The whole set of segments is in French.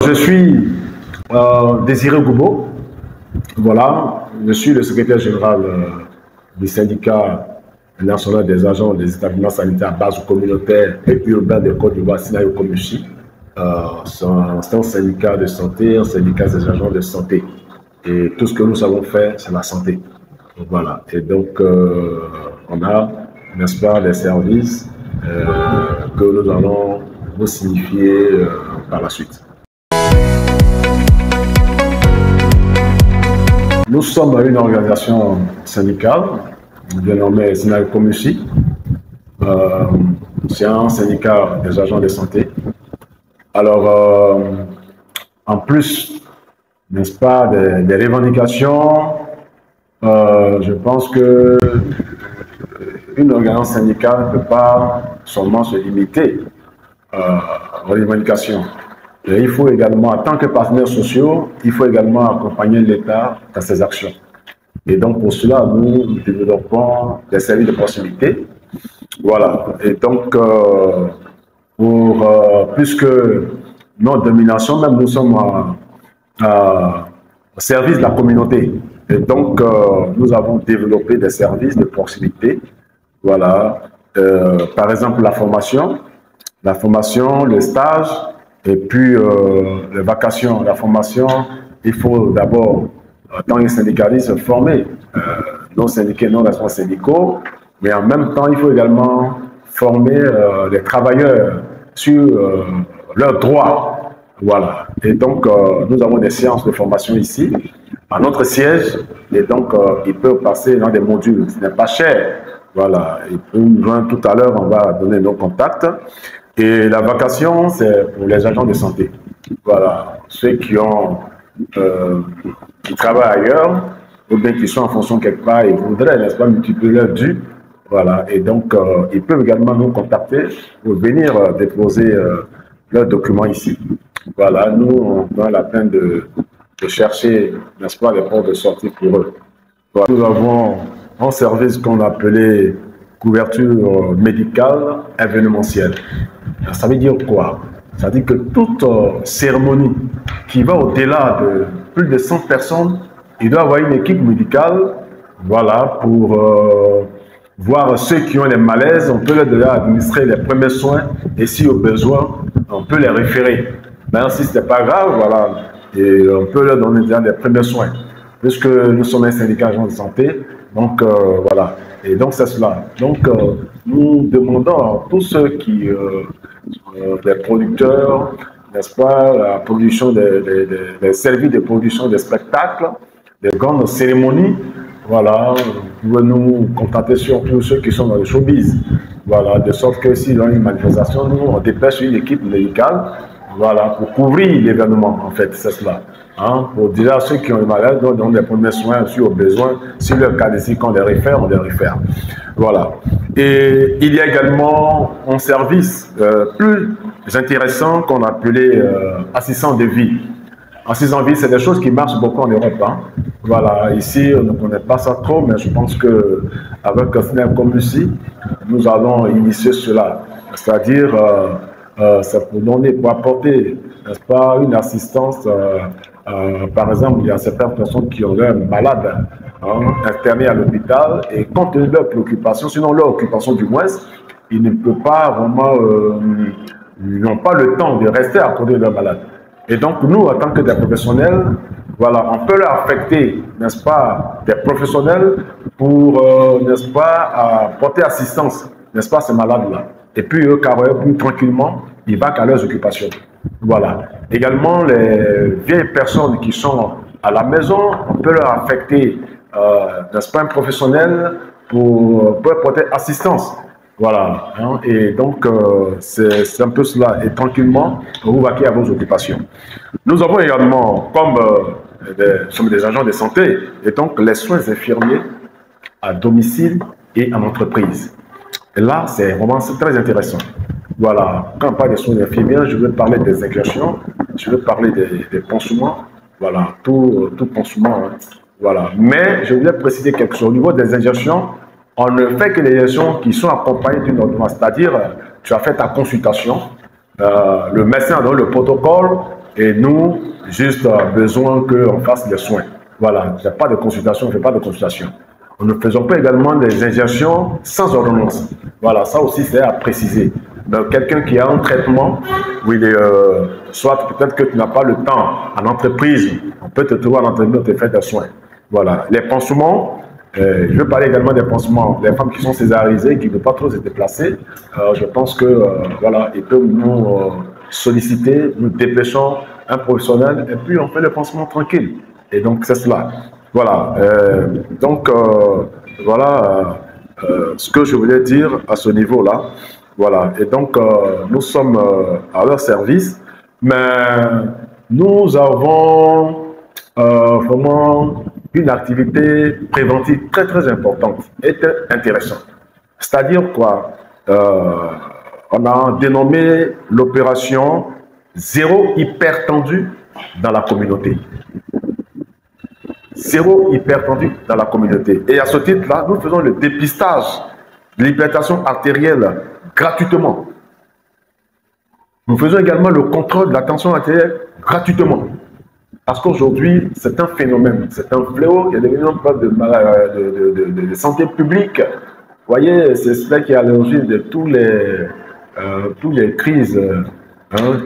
Je suis Désiré Goubo. Voilà, je suis le secrétaire général du syndicat national des agents des établissements sanitaires à base communautaire et urbain de Côte d'Ivoire, Sinaï Komushi. C'est un syndicat de santé, un syndicat des agents de santé. Et tout ce que nous savons faire, c'est la santé. Voilà. Et donc, on a, n'est-ce pas, des services que nous allons vous signifier par la suite. Nous sommes une organisation syndicale dénommée Sinaï Komushi. C'est un syndicat des agents de santé. Alors, en plus, n'est-ce pas, des revendications, je pense que une organisation syndicale ne peut pas seulement se limiter aux revendications. Et il faut également, en tant que partenaires sociaux, il faut également accompagner l'État dans ses actions. Et donc, pour cela, nous développons des services de proximité. Voilà. Et donc, plus que notre domination, même nous sommes au service de la communauté. Et donc, nous avons développé des services de proximité. Voilà. Par exemple, la formation, le stage, et puis les vacations. La formation, il faut d'abord, en tant que syndicaliste, former nos syndiqués, nos responsables syndicaux, mais en même temps, il faut également former les travailleurs sur leurs droits. Voilà. Et donc, nous avons des séances de formation ici, à notre siège, et donc, ils peuvent passer dans des modules. Ce n'est pas cher. Voilà. Ils peuvent nous joindre tout à l'heure, on va donner nos contacts. Et la vacation, c'est pour les agents de santé. Voilà. Ceux qui travaillent ailleurs, ou bien qui sont en fonction quelque part, ils voudraient, n'est-ce pas, multiplier leur dû. Voilà. Et donc, ils peuvent également nous contacter pour venir déposer leurs documents ici. Voilà. Nous, on prend la peine de chercher, n'est-ce pas, les portes de sortie pour eux. Voilà. Nous avons un service qu'on appelait couverture médicale événementielle. Ça veut dire quoi? Ça veut dire que toute cérémonie qui va au-delà de plus de 100 personnes, il doit avoir une équipe médicale, voilà, pour voir ceux qui ont les malaises, on peut leur déjà administrer les premiers soins et si au besoin, on peut les référer. Même si ce n'est pas grave, voilà, et on peut leur donner déjà les premiers soins. Puisque nous sommes un syndicat agent de santé, donc voilà. Et donc c'est cela. Donc nous demandons à tous ceux qui, des producteurs, n'est-ce pas, la production des services de production des spectacles, des grandes cérémonies, voilà, vous pouvez nous contacter surtout ceux qui sont dans le showbiz. Voilà, de sorte que s'il y a une manifestation, nous on dépêche une équipe médicale, voilà, pour couvrir l'événement, en fait, c'est cela. Hein, pour déjà ceux qui ont une maladie, on donne des premiers soins sur au besoin. Si leur cas décide qu'on les réfère, on les réfère. Voilà. Et il y a également un service plus intéressant qu'on appelait assistant de vie. Assistant de vie, c'est des choses qui marchent beaucoup en Europe. Hein. Voilà. Ici, on ne connaît pas ça trop, mais je pense qu'avec Sinaï Komushi, nous allons initier cela. C'est-à-dire, c'est pour donner, pour apporter, n'est-ce pas, une assistance. Par exemple, il y a certaines personnes qui ont l'air malades, internées à l'hôpital, et compte tenu de leurs préoccupations, sinon leur occupation du moins, ils ne peuvent pas vraiment, ils n'ont pas le temps de rester à côté de leurs malades. Et donc, nous, en tant que des professionnels, voilà, on peut leur affecter, n'est-ce pas, des professionnels pour, n'est-ce pas, porter assistance, n'est-ce pas, à ces malades-là. Et puis, eux, plus tranquillement, ils vont à leurs occupations. Voilà. Également, les vieilles personnes qui sont à la maison, on peut leur affecter, n'est-ce pas, un professionnel pour porter assistance. Voilà. Hein. Et donc, c'est un peu cela. Et tranquillement, vous vaquez à vos occupations. Nous avons également, comme nous sommes des agents de santé, et donc les soins infirmiers à domicile et en entreprise. Et là, c'est vraiment très intéressant. Voilà, quand on parle des soins infirmiers, je veux parler des injections, je veux parler des pansements, voilà, tout pansement, hein. Voilà. Mais je voulais préciser quelque chose. Au niveau des injections, on ne fait que les injections qui sont accompagnées d'une ordonnance, c'est-à-dire tu as fait ta consultation, le médecin donne le protocole, et nous, juste besoin qu'on fasse les soins. Voilà, il n'y a pas de consultation, je ne fais pas de consultation. Nous ne faisons pas également des injections sans ordonnance. Voilà, ça aussi c'est à préciser. Donc quelqu'un qui a un traitement, où il est, soit peut-être que tu n'as pas le temps en entreprise, on peut te trouver en entreprise, on te fait des soins. Voilà, les pansements, je veux parler également des pansements. Les femmes qui sont césarisées, qui ne peuvent pas trop se déplacer, je pense que voilà, ils peuvent nous solliciter, nous dépêchons un professionnel et puis on fait le pansement tranquille. Et donc c'est cela. Voilà. Voilà ce que je voulais dire à ce niveau-là. Voilà. Et donc nous sommes à leur service, mais nous avons vraiment une activité préventive très très importante et très intéressante. C'est-à-dire quoi? On a dénommé l'opération zéro hypertendu dans la communauté. Zéro hypertendu dans la communauté. Et à ce titre-là, nous faisons le dépistage de l'hypertension artérielle gratuitement. Nous faisons également le contrôle de la tension artérielle gratuitement. Parce qu'aujourd'hui, c'est un phénomène, c'est un fléau qui est devenu un problème de santé publique. Vous voyez, c'est cela qui est à l'origine de tous les crises,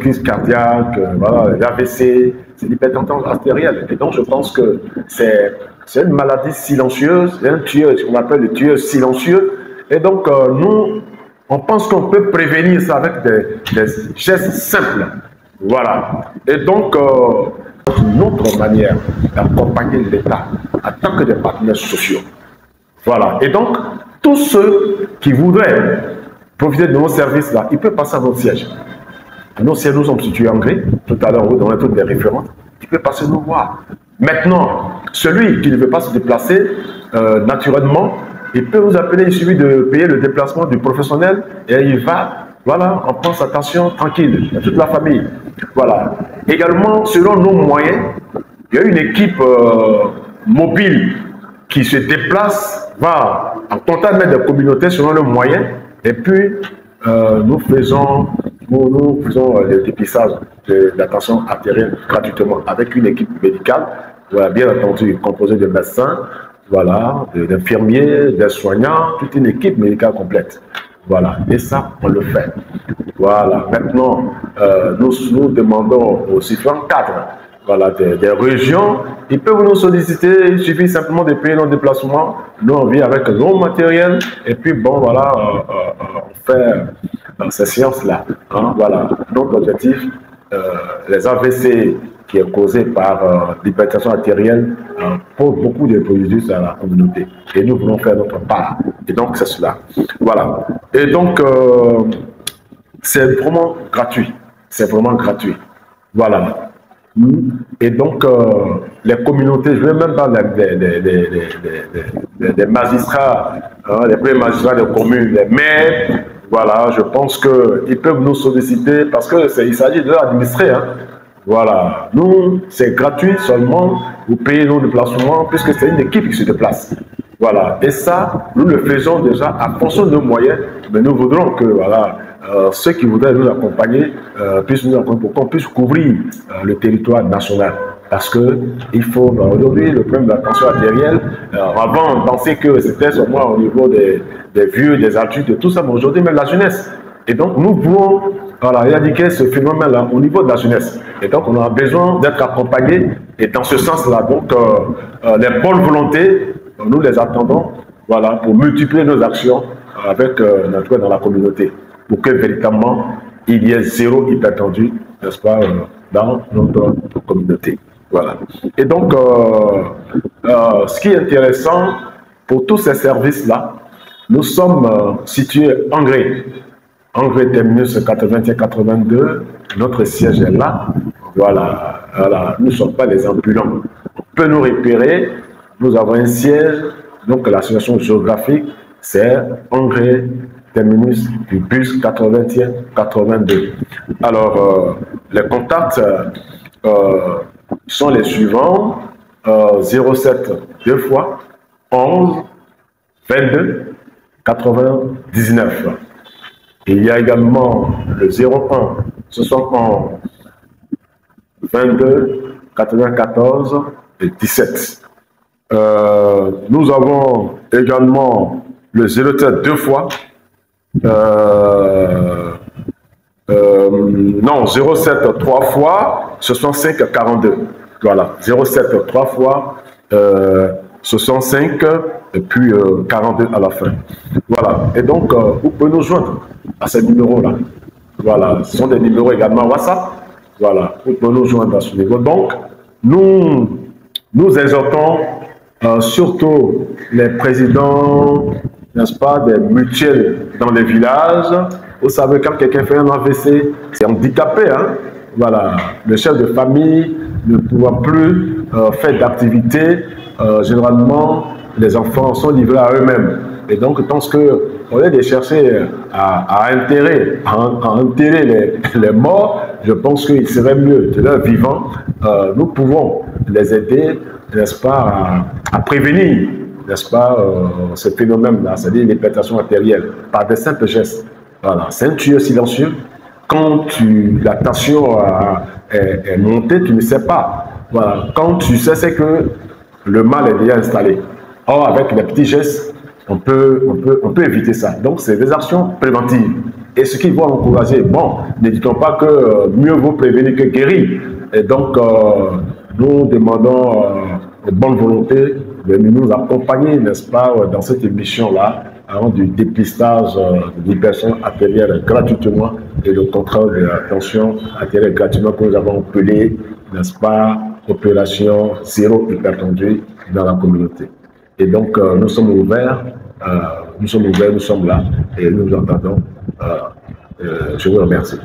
crise cardiaque, voilà, l'AVC, c'est l'hypertension artérielle. Et donc, je pense que c'est une maladie silencieuse, un tueur, ce qu'on appelle le tueur silencieux. Et donc, nous, on pense qu'on peut prévenir ça avec des gestes simples. Voilà. Et donc, une autre manière d'accompagner l'État en tant que des partenaires sociaux. Voilà. Et donc, tous ceux qui voudraient profiter de nos services-là, ils peuvent passer à notre siège. Nos sièges, nous sommes situés en Gré. Tout à l'heure, vous donnerez toutes les références. Ils peuvent passer nous voir. Maintenant, celui qui ne veut pas se déplacer naturellement, il peut nous appeler, il suffit de payer le déplacement du professionnel et il va, voilà, on prend sa tension tranquille, il y a toute la famille. Voilà. Également, selon nos moyens, il y a une équipe mobile qui se déplace, va en contact avec des communautés selon leurs moyens, et puis nous faisons le dépistage de la tension artérielle gratuitement avec une équipe médicale, voilà, bien entendu composée de médecins, voilà, d'infirmiers, des soignants, toute une équipe médicale complète. Voilà, et ça, on le fait. Voilà, maintenant, nous demandons aux différents cadres, voilà, des régions, ils peuvent nous solliciter, il suffit simplement de payer nos déplacements, nous on vient avec nos matériels, et puis bon, voilà, on fait ces séances-là. Hein, voilà, notre objectif, les AVC qui est causé par l'hypertension artérielle pose beaucoup de préjudices à la communauté. Et nous voulons faire notre part. Et donc, c'est cela. Voilà. Et donc, c'est vraiment gratuit. C'est vraiment gratuit. Voilà. Et donc, les communautés, je ne vais même pas les magistrats, hein, les premiers magistrats des communes, les maires, voilà, je pense qu'ils peuvent nous solliciter parce qu'il s'agit de l'administrer. Hein. Voilà, nous, c'est gratuit seulement, vous payez nos déplacements puisque c'est une équipe qui se déplace. Voilà, et ça, nous le faisons déjà à fonction de nos moyens, mais nous voudrons que voilà, ceux qui voudraient nous accompagner puissent nous accompagner pour qu'on puisse couvrir le territoire national. Parce que il faut, aujourd'hui, le problème de la tension artérielle, avant on pensait que c'était seulement au niveau des vieux, des adultes et tout ça, mais aujourd'hui même la jeunesse. Et donc nous pouvons voilà, éradiquer ce phénomène-là au niveau de la jeunesse. Et donc on a besoin d'être accompagnés. Et dans ce sens-là, donc les bonnes volontés, nous les attendons voilà, pour multiplier nos actions avec notre dans la communauté. Pour que véritablement il y ait zéro hypertendu, n'est-ce pas, dans notre communauté. Voilà. Et donc, ce qui est intéressant pour tous ces services-là, nous sommes situés en Gré. En Gré terminus 81-82, notre siège est là. Voilà. Voilà. Nous ne sommes pas les ambulants. On peut nous repérer. Nous avons un siège. Donc, la situation géographique, c'est en Gré terminus du bus 81-82. Alors, les contacts sont les suivants, 07 2 fois 11 22 99. Il y a également le 01 71 22 94 et 17. Nous avons également le 07 deux fois. Non, 07 trois fois, 65 42. Voilà, 07 trois fois, 65 et puis 42 à la fin. Voilà, et donc vous pouvez nous joindre à ces numéros-là. Voilà, ce sont des numéros également WhatsApp. Voilà, vous pouvez nous joindre à ce niveau. Donc, nous exhortons surtout les présidents, n'est-ce pas, des mutuelles dans les villages. Vous savez, quand quelqu'un fait un AVC, c'est handicapé, hein. Voilà, le chef de famille ne pourra plus faire d'activité. Généralement, les enfants sont livrés à eux-mêmes. Et donc, je pense qu'au lieu de chercher à enterrer les morts, je pense qu'il serait mieux de leur vivant. Nous pouvons les aider, n'est-ce pas, à prévenir, n'est-ce pas, ce phénomène-là, c'est-à-dire l'hypertension artérielle, par des simples gestes. Voilà, c'est un tuyau silencieux. Quand la tension est montée, tu ne sais pas. Voilà, quand tu sais, c'est que le mal est déjà installé. Or, avec les petits gestes, on peut éviter ça. Donc, c'est des actions préventives. Et ce qui va encourager, bon, ne dit-on pas que mieux vaut prévenir que guérir. Et donc, nous demandons de bonne volonté de nous accompagner, n'est-ce pas, dans cette émission-là, du dépistage de l'hypertension artérielle gratuitement et le contrôle de la tension artérielle gratuitement que nous avons appelé, n'est-ce pas, opération zéro hypertendue dans la communauté. Et donc, nous sommes ouverts, nous sommes là et nous entendons. Je vous remercie.